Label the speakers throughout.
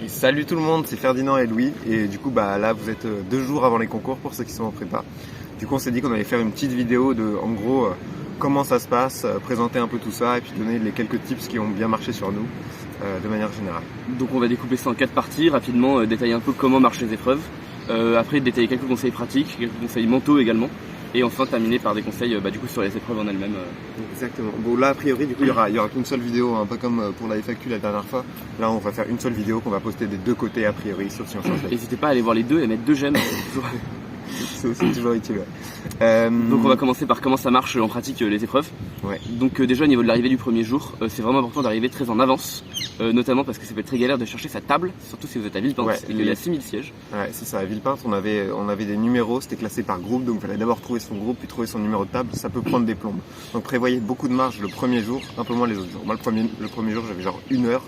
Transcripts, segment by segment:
Speaker 1: Salut tout le monde, c'est Ferdinand et Louis et du coup là vous êtes 2 jours avant les concours pour ceux qui sont en prépa. Du coup on s'est dit qu'on allait faire une petite vidéo de en gros comment ça se passe, présenter un peu tout ça et puis donner les quelques tips qui ont bien marché sur nous de manière générale.
Speaker 2: Donc on va découper ça en 4 parties, rapidement détailler un peu comment marchent les épreuves, après détailler quelques conseils pratiques, quelques conseils mentaux également. Et enfin terminer par des conseils du coup sur les épreuves en elles-mêmes.
Speaker 1: Exactement. Bon là a priori du coup il y aura qu'une seule vidéo, un peu comme pour la FAQ la dernière fois. Là on va faire une seule vidéo qu'on va poster des 2 côtés a priori, sauf si on change.
Speaker 2: N'hésitez pas à aller voir les 2 et mettre 2 j'aime.
Speaker 1: C'est aussi toujours utile.
Speaker 2: Donc on va commencer par comment ça marche en pratique les épreuves.
Speaker 1: Ouais.
Speaker 2: Donc déjà au niveau de l'arrivée du premier jour, c'est vraiment important d'arriver très en avance, notamment parce que ça peut être très galère de chercher sa table, surtout si vous êtes à Villepinte, il y a 6000 sièges.
Speaker 1: Ouais, c'est ça, à Villepinte on avait des numéros, c'était classé par groupe, donc il fallait d'abord trouver son groupe puis trouver son numéro de table, ça peut prendre des plombes. Donc prévoyez beaucoup de marge le premier jour, un peu moins les autres jours. Moi le premier jour j'avais genre 1 heure.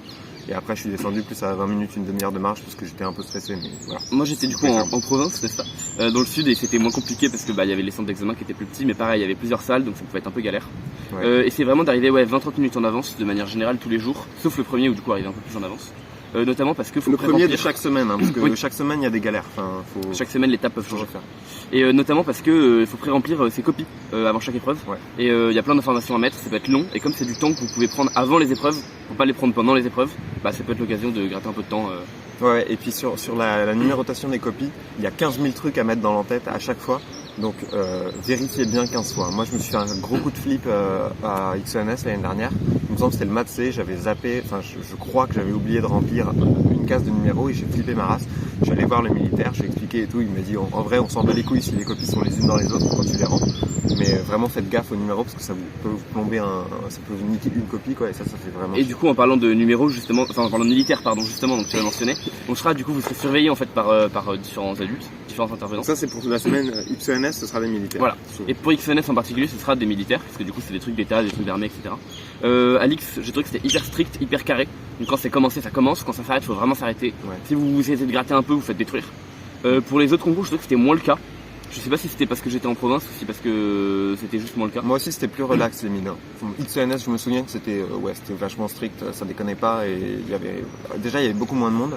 Speaker 1: Et après je suis descendu plus à 20 minutes, une demi-heure de marche parce que j'étais un peu stressé, mais voilà.
Speaker 2: Moi j'étais du coup en province, c'est ça, dans le sud, et c'était moins compliqué parce que il y avait les centres d'examen qui étaient plus petits, mais pareil il y avait plusieurs salles donc ça pouvait être un peu galère. Ouais. Et c'est vraiment d'arriver 20-30 minutes en avance de manière générale tous les jours, sauf le premier où du coup arriver un peu plus en avance. Notamment parce que faut
Speaker 1: le premier de chaque semaine, parce que chaque semaine il y a des galères.
Speaker 2: Chaque semaine les étapes peuvent changer. Et notamment parce que faut pré-remplir ses copies avant chaque épreuve. Ouais. Et il y a plein d'informations à mettre, ça peut être long. Et comme c'est du temps que vous pouvez prendre avant les épreuves, faut pas les prendre pendant les épreuves, ça peut être l'occasion de gratter un peu de temps.
Speaker 1: Ouais, et puis sur la numérotation des copies, il y a 15 000 trucs à mettre dans l'entête à chaque fois. Donc vérifiez bien 15 fois. Moi je me suis fait un gros coup de flip à XENS l'année dernière. Il me semble que c'était le maths C, j'avais zappé, je crois que j'avais oublié de remplir une case de numéro et j'ai flippé ma race. Je suis allé voir le militaire, j'ai expliqué et tout, il m'a dit en vrai on s'en bat les couilles si les copies sont les unes dans les autres quand tu les rends. Mais vraiment faites gaffe aux numéros parce que ça peut vous plomber ça peut vous niquer une copie quoi, et ça fait vraiment.
Speaker 2: Et du coup en parlant de numéros justement, en parlant de militaire justement, donc tu l'as mentionné, vous serez surveillé en fait par différents adultes, différents intervenants.
Speaker 1: Donc ça c'est pour la semaine XENS, ce sera des militaires.
Speaker 2: Voilà. Et pour XENS en particulier ce sera des militaires, parce que du coup c'est des trucs d'État, des trucs d'armée, etc. Alix, j'ai trouvé que c'était hyper strict, hyper carré. Donc quand c'est commencé, ça commence, quand ça s'arrête, faut vraiment s'arrêter. Ouais. Si vous essayez de gratter un peu, vous faites détruire. Pour les autres concours, je trouve que c'était moins le cas. Je sais pas si c'était parce que j'étais en province ou si parce que c'était juste moins le cas.
Speaker 1: Moi aussi c'était plus relax les mines. XENS je me souviens que c'était vachement strict, ça déconnait pas et il y avait beaucoup moins de monde.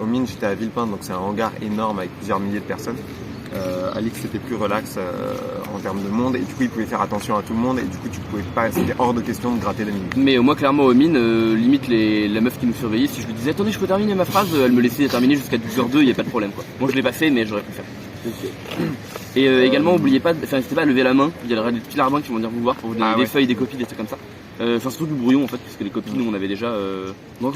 Speaker 1: Aux mines j'étais à Villepinte donc c'est un hangar énorme avec plusieurs milliers de personnes. Alix c'était plus relax en termes de monde et du coup il pouvait faire attention à tout le monde et du coup tu pouvais pas, c'était hors de question de gratter les mines. Mais
Speaker 2: moi clairement aux mines, limite la meuf qui nous surveillait, si je lui disais attendez je peux terminer ma phrase, elle me laissait terminer jusqu'à 10h02, y a pas de problème quoi. Moi je l'ai pas fait mais j'aurais pu faire. Okay. Et également n'hésitez pas à lever la main, il y a des petits larbins qui vont venir vous voir pour vous donner des feuilles, des copies, des trucs comme ça. Surtout du brouillon en fait, puisque les copies nous on avait déjà.
Speaker 1: Non,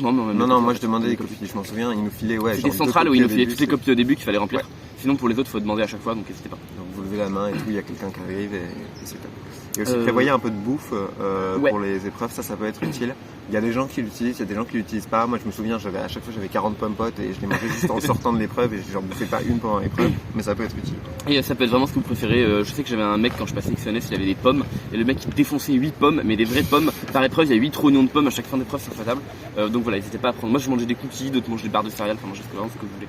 Speaker 1: moi je demandais des copies, je m'en souviens, ils nous filaient.
Speaker 2: C'était central où ils nous filaient toutes les copies au début qu'il fallait remplir. Ouais. Sinon pour les autres, il faut demander à chaque fois, donc n'hésitez pas.
Speaker 1: Donc vous levez la main et tout, il y a quelqu'un qui arrive et c'est top. Et aussi prévoyez un peu de bouffe pour les épreuves, ça peut être utile. Il y a des gens qui l'utilisent, il y a des gens qui l'utilisent pas. Moi je me souviens, à chaque fois j'avais 40 pommes potes et je les mangeais juste en sortant de l'épreuve et je n'en bouffais pas une pendant l'épreuve, mais ça peut être utile.
Speaker 2: Et ça peut être vraiment ce que vous préférez. Je sais que j'avais un mec quand je passais XNS, il avait des pommes et le mec il défonçait 8 pommes, mais des vraies pommes. Par épreuve, il y a 8 rognons de pommes à chaque fin d'épreuve sur sa table. Donc voilà, n'hésitez pas à prendre. Moi je mangeais des cookies, d'autres mangeaient des barres de céréales, enfin mangez vraiment ce que vous voulez.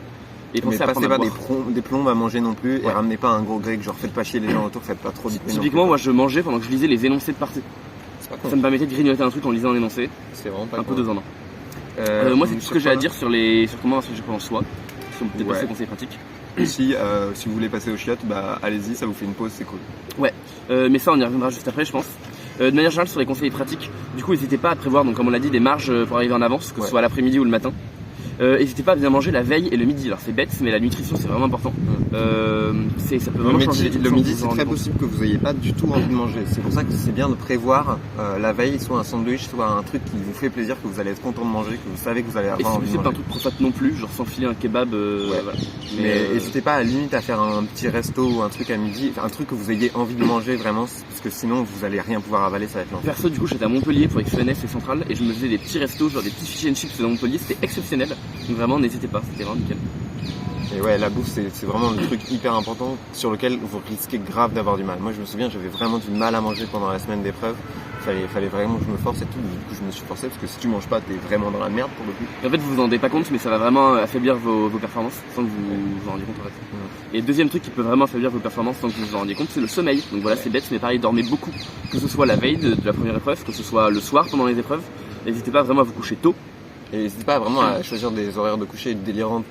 Speaker 1: Et mais passez pas des plombs à manger non plus et ramenez pas un gros grec, genre faites pas chier les gens autour, faites pas trop d'hyper.
Speaker 2: Typiquement moi je mangeais pendant que je lisais les énoncés de partie. Ça me permettait de grignoter un truc en lisant un énoncé.
Speaker 1: C'est vraiment pas
Speaker 2: un peu 2 en 1. Moi c'est tout ce que j'ai à dire sur comment marcher en soi. Si on peut passer conseils pratiques.
Speaker 1: Si vous voulez passer aux chiottes, allez-y, ça vous fait une pause, c'est cool.
Speaker 2: Ouais, mais ça on y reviendra juste après je pense. De manière générale sur les conseils pratiques, du coup n'hésitez pas à prévoir, donc comme on l'a dit, des marges pour arriver en avance, que ce soit l'après-midi ou le matin. N'hésitez pas à bien manger la veille et le midi. Alors c'est bête, mais la nutrition c'est vraiment important. Ça peut vraiment changer.
Speaker 1: Le midi c'est très possible que vous ayez pas du tout envie de manger. C'est pour ça que c'est bien de prévoir la veille soit un sandwich, soit un truc qui vous fait plaisir, que vous allez être content de manger, que vous savez que vous allez avoir envie de manger.
Speaker 2: Et si c'est pas un truc prostate non plus, genre s'enfiler un kebab. Voilà.
Speaker 1: Mais n'hésitez pas à limite à faire un petit resto ou un truc à midi, un truc que vous ayez envie de manger vraiment, parce que sinon vous allez rien pouvoir avaler, ça va être lent.
Speaker 2: Perso du coup j'étais à Montpellier pour XENS et Centrale et je me faisais des petits restos, genre des petits fish and chips dans Montpellier, c'était exceptionnel. Donc vraiment n'hésitez pas, c'était vraiment nickel.
Speaker 1: Et ouais, la bouffe c'est vraiment le truc hyper important sur lequel vous risquez grave d'avoir du mal. Moi je me souviens, j'avais vraiment du mal à manger pendant la semaine d'épreuve. Fallait vraiment que je me force et tout. Du coup je me suis forcé parce que si tu manges pas t'es vraiment dans la merde pour le coup.
Speaker 2: Et en fait vous vous en rendez pas compte mais ça va vraiment affaiblir vos performances sans que vous vous rendiez compte en fait. Et le deuxième truc qui peut vraiment affaiblir vos performances sans que vous vous rendiez compte c'est le sommeil. Donc voilà c'est bête mais pareil dormez beaucoup. Que ce soit la veille de la première épreuve, que ce soit le soir pendant les épreuves. N'hésitez pas vraiment à vous coucher tôt.
Speaker 1: Et n'hésitez pas vraiment à choisir des horaires de coucher délirantes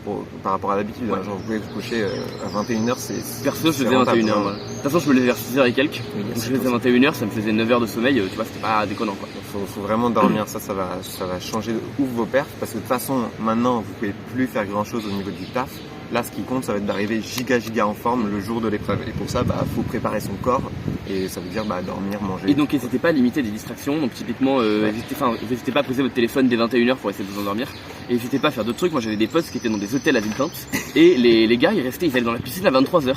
Speaker 1: par rapport à l'habitude. Genre vous pouvez vous coucher à 21h, c'est...
Speaker 2: Perso, je faisais 21h. De toute façon, je me levais vers 6h et quelques. Donc je faisais 21h, ça me faisait 9h de sommeil, tu vois, c'était pas déconnant quoi.
Speaker 1: Faut vraiment dormir, ça va changer de ouf vos perfs, parce que de toute façon, maintenant, vous pouvez plus faire grand chose au niveau du taf. Là, ce qui compte, ça va être d'arriver giga en forme le jour de l'épreuve. Et pour ça, faut préparer son corps. Et ça veut dire dormir, manger.
Speaker 2: Et donc, n'hésitez pas à limiter des distractions. Donc, typiquement, n'hésitez pas à poser votre téléphone dès 21h pour essayer de vous endormir. Et n'hésitez pas à faire d'autres trucs. Moi, j'avais des potes qui étaient dans des hôtels à Villepinte. Et les gars, ils allaient dans la piscine à 23h.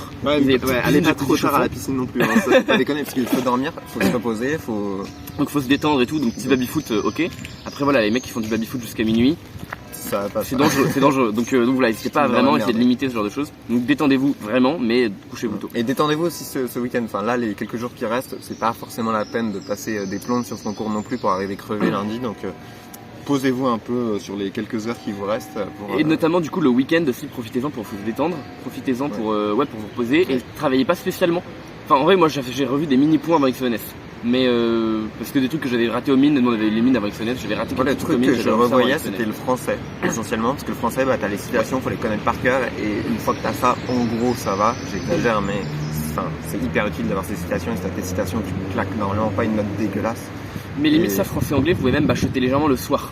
Speaker 1: Allez pas trop tard à la piscine non plus. Hein, ça, faut pas déconner, parce qu'il faut dormir, faut se reposer,
Speaker 2: Donc, faut se détendre et tout. Donc, petit baby-foot, ok. Après, voilà, les mecs qui font du baby-foot jusqu'à minuit. C'est dangereux. Donc voilà, n'hésitez pas à vraiment essayer de limiter ce genre de choses. Donc détendez-vous vraiment, mais couchez-vous tôt.
Speaker 1: Et détendez-vous aussi ce week-end. Enfin là, les quelques jours qui restent, c'est pas forcément la peine de passer des plombes sur ce concours non plus pour arriver crevé lundi. Donc posez-vous un peu sur les quelques heures qui vous restent.
Speaker 2: Et notamment du coup le week-end aussi, profitez-en pour vous détendre, profitez-en pour vous reposer et travaillez pas spécialement. Enfin en vrai, moi j'ai revu des mini points avec XONS. Mais parce que des trucs que j'avais raté aux mines, nous on avait les mines avec XONS, j'avais raté quelques
Speaker 1: trucs que je revoyais, c'était le français essentiellement, parce que le français, t'as les citations, faut les connaître par cœur, et une fois que t'as ça, en gros ça va, j'exagère, mais c'est hyper utile d'avoir ces citations, et si t'as tes citations, tu claques normalement pas une note dégueulasse.
Speaker 2: Mais limite ça, français-anglais, vous pouvez même bachoter légèrement le soir.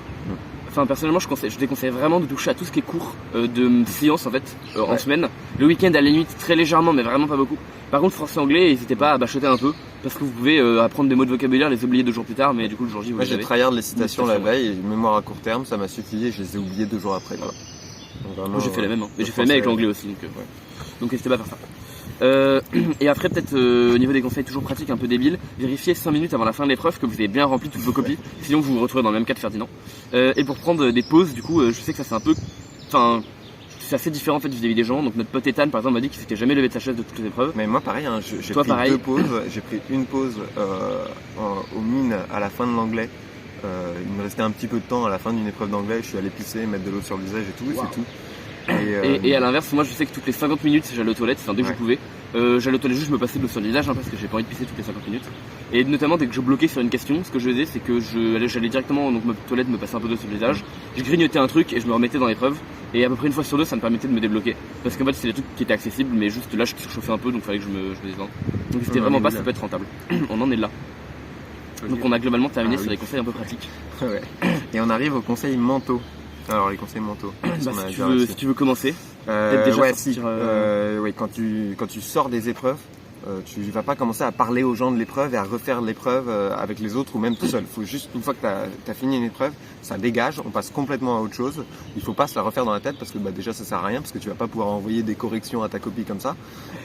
Speaker 2: Enfin personnellement je déconseille vraiment de toucher à tout ce qui est cours de sciences en fait en semaine. Le week-end à la limite très légèrement mais vraiment pas beaucoup. Par contre français-anglais, n'hésitez pas à bachoter un peu parce que vous pouvez apprendre des mots de vocabulaire, les oublier 2 jours plus tard, mais du coup le jour J vous les avez.
Speaker 1: Moi j'ai tryhard les citations la veille et mémoire à court terme, ça m'a suffi et je les ai oubliées 2 jours après. Voilà.
Speaker 2: Donc, vraiment, moi j'ai fait la même, mais j'ai fait la même avec l'anglais aussi donc n'hésitez pas à faire ça. Et après peut-être au niveau des conseils toujours pratiques un peu débiles, vérifiez 5 minutes avant la fin de l'épreuve que vous avez bien rempli toutes vos copies, sinon vous vous retrouvez dans le même cas de Ferdinand. Et pour prendre des pauses, du coup je sais que ça c'est un peu, c'est assez différent en fait vis-à-vis des gens. Donc notre pote Ethan par exemple m'a dit qu'il s'était jamais levé de sa chaise de toutes les épreuves.
Speaker 1: Mais moi pareil, hein, j'ai pris 2 pauses, j'ai pris une pause aux mines à la fin de l'anglais. Il me restait un petit peu de temps à la fin d'une épreuve d'anglais, je suis allé pisser, mettre de l'eau sur le visage et tout, et c'est tout.
Speaker 2: Et à l'inverse, moi je sais que toutes les 50 minutes j'allais aux toilettes, dès que je pouvais, j'allais aux toilettes juste me passer de l'eau sur le visage parce que j'ai pas envie de pisser toutes les 50 minutes. Et notamment dès que je bloquais sur une question, ce que je faisais c'est que j'allais directement donc ma toilette me passer un peu d'eau sur le visage, je grignotais un truc et je me remettais dans l'épreuve. Et à peu près une fois sur 2 ça me permettait de me débloquer. Parce qu'en fait c'est des trucs qui étaient accessibles mais juste là je surchauffais un peu donc fallait que je me détende. Donc c'était vraiment pas, ça peut être rentable. On en est là. Donc on a globalement terminé sur des conseils un peu pratiques.
Speaker 1: Et on arrive aux conseils mentaux. Alors les conseils mentaux.
Speaker 2: Si tu veux commencer, peut-être déjà sortir,
Speaker 1: quand tu sors des épreuves, tu vas pas commencer à parler aux gens de l'épreuve et à refaire l'épreuve avec les autres ou même tout seul. Faut juste, une fois que t'as fini une épreuve, ça dégage, on passe complètement à autre chose. Il faut pas se la refaire dans la tête parce que déjà ça sert à rien parce que tu vas pas pouvoir envoyer des corrections à ta copie comme ça.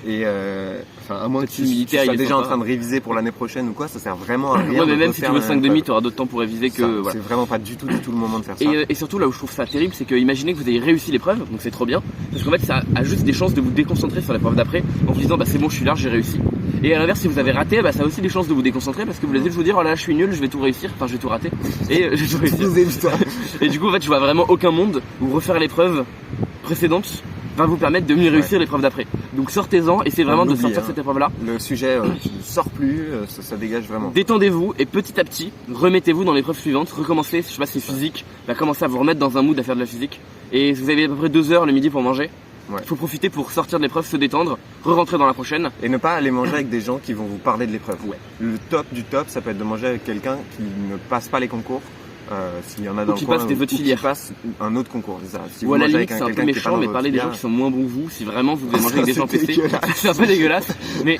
Speaker 1: Et à moins que tu sois déjà en train de réviser pour l'année prochaine ou quoi, ça sert vraiment à rien.
Speaker 2: Ouais, mais même si tu veux 5,5, tu auras d'autres temps pour réviser que.
Speaker 1: C'est vraiment pas du tout le moment de faire ça.
Speaker 2: Et surtout là où je trouve ça terrible, c'est que imaginez que vous ayez réussi l'épreuve, donc c'est trop bien, parce qu'en fait ça a juste des chances de vous déconcentrer sur l'épreuve d'après en vous disant c'est bon, je suis large, j'ai réussi. Et à l'inverse, si vous avez raté, ça a aussi des chances de vous déconcentrer parce que vous allez vous dire oh là je suis nul, je vais tout réussir, je vais tout rater et je vais tout réussir. Et du coup en fait je vois vraiment aucun monde où refaire l'épreuve précédente va vous permettre de mieux réussir l'épreuve d'après. Donc sortez-en, essayez vraiment de sortir cette épreuve là.
Speaker 1: Le sujet tu ne sors plus, ça dégage vraiment.
Speaker 2: Détendez-vous et petit à petit remettez-vous dans l'épreuve suivante, recommencez, je sais pas si c'est physique, commencez à vous remettre dans un mood à faire de la physique. Et vous avez à peu près 2 heures le midi pour manger. Il faut profiter pour sortir de l'épreuve, se détendre, re-rentrer dans la prochaine.
Speaker 1: Et ne pas aller manger avec des gens qui vont vous parler de l'épreuve. Le top du top, ça peut être de manger avec quelqu'un qui ne passe pas les concours. S'il y en a dans le coin,
Speaker 2: passe des autres filières.
Speaker 1: Qui passe un autre concours, c'est ça. Si
Speaker 2: ou à la limite, c'est un peu méchant, mais parler des gens qui sont moins bons que vous, si vraiment vous devez manger avec des gens PC, c'est un peu dégueulasse. Mais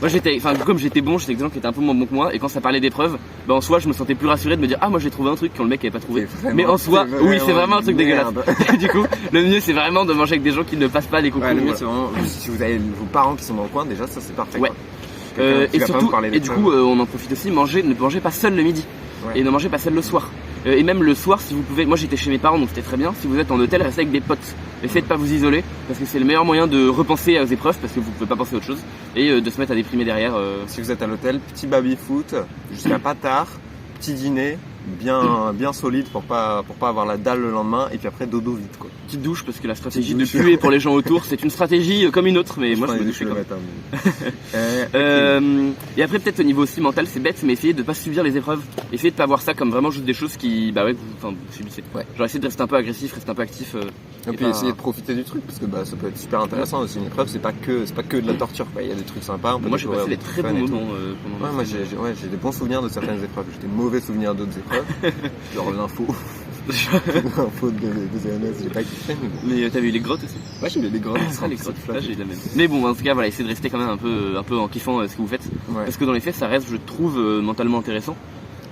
Speaker 2: moi comme j'étais bon, j'étais avec des gens qui étaient un peu moins bons que moi, et quand ça parlait d'épreuves, en soi, je me sentais plus rassuré de me dire moi j'ai trouvé un truc quand le mec avait pas trouvé. Mais en soi, oui, c'est vraiment un truc dégueulasse. Du coup, le mieux c'est vraiment de manger avec des gens qui ne passent pas les concours.
Speaker 1: Le mieux c'est vraiment, si vous avez vos parents qui sont dans le coin, déjà ça c'est parfait.
Speaker 2: Et surtout, du coup, on en profite aussi, ne mangez pas seul le midi. Et ne mangez pas seul le soir. Et même le soir, si vous pouvez, moi j'étais chez mes parents donc c'était très bien. Si vous êtes en hôtel, restez avec des potes. Essayez de pas vous isoler parce que c'est le meilleur moyen de repenser aux épreuves parce que vous pouvez pas penser à autre chose et de se mettre à déprimer derrière.
Speaker 1: Si vous êtes à l'hôtel, petit baby foot jusqu'à pas tard, petit dîner bien solide pour pas avoir la dalle le lendemain et puis après dodo vite quoi.
Speaker 2: Petite douche parce que la stratégie de puer pour les gens autour, c'est une stratégie comme une autre, mais moi je me douche quand même. Et après peut-être au niveau aussi mental, c'est bête, mais essayez de pas subir les épreuves, essayez de pas voir ça comme vraiment juste des choses qui, que vous subissez. Ouais. Genre essayez de rester un peu agressif, rester un peu actif.
Speaker 1: Et puis essayer de profiter du truc parce que ça peut être super intéressant aussi. Une épreuve, c'est pas que de la torture quoi. Il y a des trucs sympas.
Speaker 2: Moi j'ai passé des très bons moments.
Speaker 1: Moi j'ai des bons souvenirs de certaines épreuves. J'ai des mauvais souvenirs d'autres épreuves. Genre l'info. L'info de ZNS, j'ai pas kiffé.
Speaker 2: Mais t'as vu les grottes aussi?
Speaker 1: Ouais, j'ai vu les grottes.
Speaker 2: Les grottes. Là j'ai la même. Mais bon, en tout cas voilà, essayez de rester quand même un peu en kiffant ce que vous faites. Ouais. Parce que dans les faits, ça reste, je trouve, mentalement intéressant.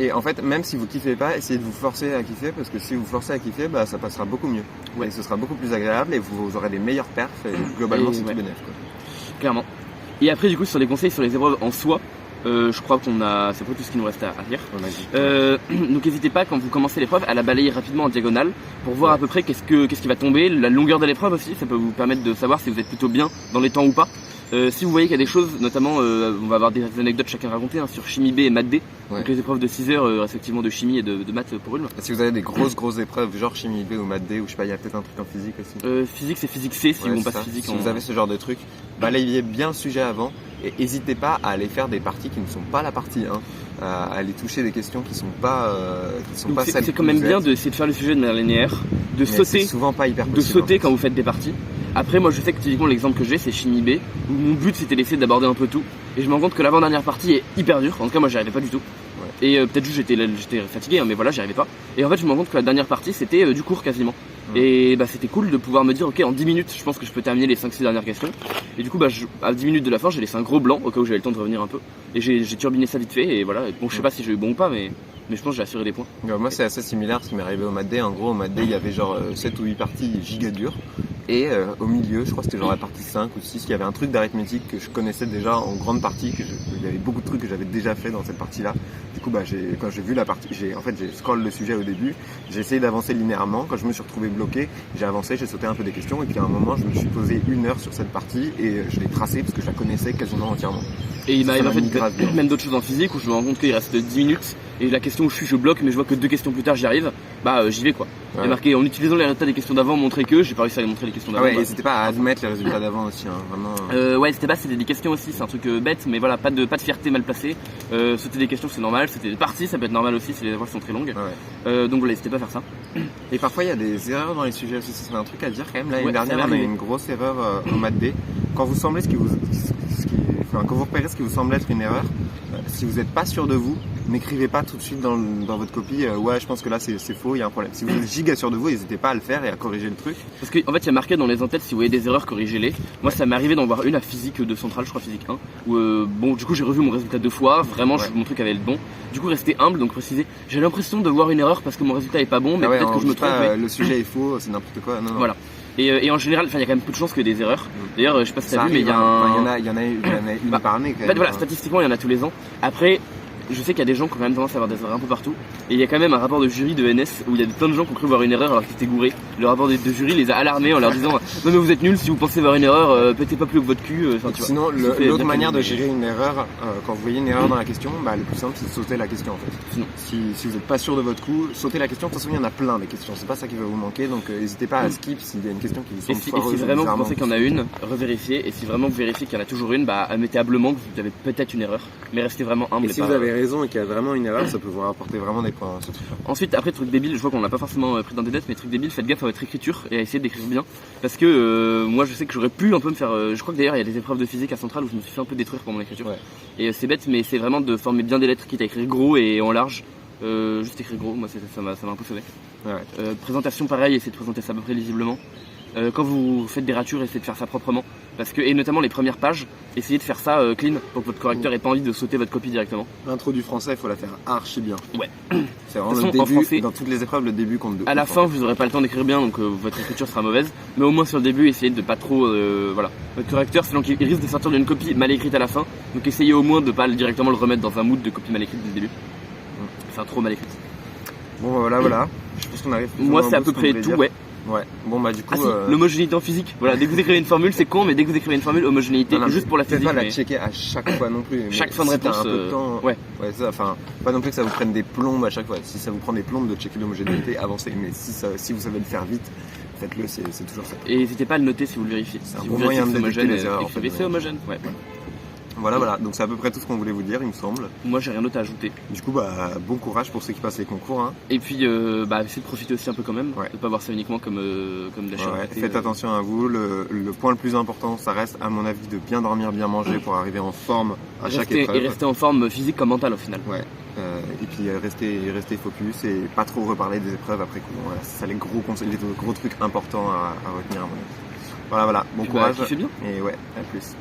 Speaker 1: Et en fait, même si vous kiffez pas, essayez de vous forcer à kiffer parce que si vous forcez à kiffer, ça passera beaucoup mieux. Ouais. Et ce sera beaucoup plus agréable et vous aurez des meilleures perfs et globalement c'est tout bénéf quoi.
Speaker 2: Clairement. Et après du coup sur les conseils sur les épreuves en soi, je crois c'est pas tout ce qu'il nous reste à dire. Donc n'hésitez pas quand vous commencez l'épreuve à la balayer rapidement en diagonale pour voir à peu près qu'est-ce qui va tomber, la longueur de l'épreuve aussi, ça peut vous permettre de savoir si vous êtes plutôt bien dans les temps ou pas. Si vous voyez qu'il y a des choses, notamment on va avoir des anecdotes chacun racontées sur chimie B et maths D, donc les épreuves de 6 heures respectivement de chimie et de maths pour une.
Speaker 1: Si vous avez des grosses épreuves genre chimie B ou maths D ou je sais pas, il y a peut-être un truc en physique aussi.
Speaker 2: Physique c'est physique C si on passe physique.
Speaker 1: Si vous avez ce genre de truc, balayez bien le sujet avant et n'hésitez pas à aller faire des parties qui ne sont pas la partie 1, à aller toucher des questions qui sont pas celles.
Speaker 2: C'est quand même bien d'essayer de faire le sujet de manière linéaire, de sauter.
Speaker 1: C'est souvent pas hyper possible.
Speaker 2: De sauter quand vous faites des parties. Après, moi je sais que typiquement l'exemple que j'ai c'est chimie B, où mon but c'était d'essayer d'aborder un peu tout, et je me rends compte que l'avant-dernière partie est hyper dure, en tout cas moi j'y arrivais pas du tout. Ouais. Et peut-être juste j'étais fatigué, mais voilà, j'y arrivais pas. Et en fait je me rends compte que la dernière partie c'était du cours quasiment. Ouais. Et c'était cool de pouvoir me dire ok en 10 minutes je pense que je peux terminer les 5-6 dernières questions. Et du coup à 10 minutes de la fin j'ai laissé un gros blanc au cas où j'avais le temps de revenir un peu. Et j'ai turbiné ça vite fait et voilà, bon je sais pas si j'ai eu bon ou pas mais je pense que j'ai assuré des points.
Speaker 1: Moi c'est assez similaire ce qui m'est arrivé au maths D. En gros au maths D il y avait genre 7 ou 8 parties giga dures. Et au milieu, je crois que c'était genre la partie 5 ou 6, il y avait un truc d'arithmétique que je connaissais déjà en grande partie, il y avait beaucoup de trucs que j'avais déjà fait dans cette partie-là. Du coup, quand j'ai vu la partie, j'ai scroll le sujet au début, j'ai essayé d'avancer linéairement. Quand je me suis retrouvé bloqué, j'ai avancé, j'ai sauté un peu des questions et puis à un moment, je me suis posé 1 heure sur cette partie et je l'ai tracée parce que je la connaissais quasiment entièrement.
Speaker 2: Et il m'arrive en fait même d'autres choses en physique où je me rends compte qu'il reste 10 minutes et la question où je bloque mais je vois que 2 questions plus tard j'y arrive, j'y vais quoi. Ouais. Il est marqué en utilisant les résultats des questions d'avant, montrer que j'ai pas réussi à montrer les questions d'avant.
Speaker 1: Ouais, n'hésitez pas à admettre les résultats d'avant aussi, vraiment.
Speaker 2: Ouais, c'était des questions aussi, c'est un truc bête, mais voilà, pas de fierté mal placée. Sauter des questions c'est normal, c'était des parties, ça peut être normal aussi si les épreuves sont très longues. Ouais. Donc voilà, n'hésitez pas à faire ça.
Speaker 1: Et parfois il y a des erreurs dans les sujets aussi, c'est un truc à dire quand même. L'année dernière, on a eu une grosse erreur en maths D. Quand vous repérez ce qui vous semble être une erreur, si vous n'êtes pas sûr de vous, n'écrivez pas tout de suite dans votre copie ouais je pense que là c'est faux, il y a un problème. Si vous êtes giga sûr de vous, n'hésitez pas à le faire et à corriger le truc.
Speaker 2: Parce qu'en fait il y a marqué dans les entêtes si vous voyez des erreurs, corrigez-les. Moi ça m'est arrivé d'en voir une à physique de centrale, je crois physique 1, où du coup j'ai revu mon résultat 2 fois, vraiment mon truc avait le bon. Du coup restez humble, donc précisez, j'ai l'impression de voir une erreur parce que mon résultat est pas bon, mais peut-être que je me trompe.
Speaker 1: Le sujet est faux, c'est n'importe quoi. Non.
Speaker 2: Voilà. Et en général, il y a quand même peu de chances que des erreurs. D'ailleurs, je sais pas si t'as vu, mais il y en a
Speaker 1: une par année.
Speaker 2: En fait, voilà, statistiquement, il y en a tous les ans. Après, je sais qu'il y a des gens qui ont quand même tendance à avoir des erreurs un peu partout. Et il y a quand même un rapport de jury de NS où il y a plein de gens qui ont cru voir une erreur alors qu'ils étaient gourés. Le rapport de jury les a alarmés en leur disant non mais vous êtes nuls si vous pensez voir une erreur, pétez pas plus que votre cul.
Speaker 1: Sinon, l'autre manière de gérer une erreur, quand vous voyez une erreur dans la question, le plus simple c'est de sauter la question en fait. Si vous n'êtes pas sûr de votre coup, sautez la question. De toute façon, il y en a plein des questions. C'est pas ça qui va vous manquer, donc n'hésitez pas à skip s'il y a une question qui vous semble foireuse.
Speaker 2: Et si vraiment vous pensez qu'il y en a une, revérifiez. Et si vraiment vous vérifiez qu'il y en a toujours une, admettez humblement que vous avez peut-être une erreur, mais restez vraiment humble.
Speaker 1: Et si vous avez raison et qu'il y a vraiment une erreur, ça peut vous rapporter vraiment des points.
Speaker 2: Ensuite, après, truc débile, je vois qu'on l'a pas forcément pris dans des dettes, mais truc débile, faites gaffe à votre écriture et à essayer d'écrire bien. Parce que moi je sais que j'aurais pu un peu me faire. Je crois que d'ailleurs il y a des épreuves de physique à Centrale où je me suis fait un peu détruire pour mon écriture. Ouais. Et c'est bête, mais c'est vraiment de former bien des lettres, quitte à écrire gros et en large. Juste écrire gros, moi ça m'a un peu sauvé. Ouais. Présentation pareil, essayez de présenter ça à peu près lisiblement. Quand vous faites des ratures, essayez de faire ça proprement. Et notamment les premières pages, essayez de faire ça clean pour que votre correcteur ait pas envie de sauter votre copie directement.
Speaker 1: L'intro du français, il faut la faire archi bien.
Speaker 2: Ouais.
Speaker 1: C'est vraiment le début, en français, dans toutes les épreuves, le début compte de.
Speaker 2: À la fin, vous n'aurez pas le temps d'écrire bien, donc votre écriture sera mauvaise. Mais au moins sur le début, essayez de pas trop. Voilà. Votre correcteur, sinon il risque de sortir d'une copie mal écrite à la fin. Donc essayez au moins de pas directement le remettre dans un mood de copie mal écrite dès le début. Enfin, trop mal écrite.
Speaker 1: Bon, voilà. Je pense qu'on arrive.
Speaker 2: Moi, c'est à peu près tout, ouais.
Speaker 1: Ouais. Bon bah du coup.
Speaker 2: Ah si, l'homogénéité en physique. Voilà, dès que vous écrivez une formule, c'est con, mais dès que vous écrivez une formule, homogénéité,
Speaker 1: non,
Speaker 2: juste pour la
Speaker 1: peut-être
Speaker 2: physique.
Speaker 1: pas la
Speaker 2: Mais
Speaker 1: checker à chaque fois non plus.
Speaker 2: chaque
Speaker 1: mais
Speaker 2: fin de
Speaker 1: si t'as
Speaker 2: réponse.
Speaker 1: un peu de temps,
Speaker 2: Ouais.
Speaker 1: Ouais, ça. Enfin, pas non plus que ça vous prenne des plombes à chaque fois. Si ça vous prend des plombes de checker l'homogénéité, avancez. Mais si vous savez le faire vite, faites-le. C'est toujours ça.
Speaker 2: Et n'hésitez pas à le noter si vous le vérifiez.
Speaker 1: C'est un
Speaker 2: Si
Speaker 1: bon
Speaker 2: vous vérifiez
Speaker 1: moyen
Speaker 2: que
Speaker 1: de
Speaker 2: c'est
Speaker 1: détecter
Speaker 2: homogène,
Speaker 1: les erreurs, en
Speaker 2: écrivez
Speaker 1: fait,
Speaker 2: c'est homogène. Ouais.
Speaker 1: Voilà. Donc c'est à peu près tout ce qu'on voulait vous dire, il me semble.
Speaker 2: Moi, j'ai rien d'autre à ajouter.
Speaker 1: Du coup, bah bon courage pour ceux qui passent les concours. Hein.
Speaker 2: Et puis, essayez de profiter aussi un peu quand même.
Speaker 1: Ouais.
Speaker 2: De pas voir ça uniquement comme de la chair.
Speaker 1: Ouais, faites attention à vous. Le point le plus important, ça reste à mon avis de bien dormir, bien manger pour arriver en forme à chaque épreuve.
Speaker 2: Et rester en forme physique comme mentale au final.
Speaker 1: Ouais. Et puis rester focus et pas trop reparler des épreuves après coup. Voilà, c'est ça les gros conseils, les gros trucs importants à retenir à mon avis. Voilà. Bon
Speaker 2: Puis
Speaker 1: courage.
Speaker 2: kiffez bien.
Speaker 1: Et ouais, à plus.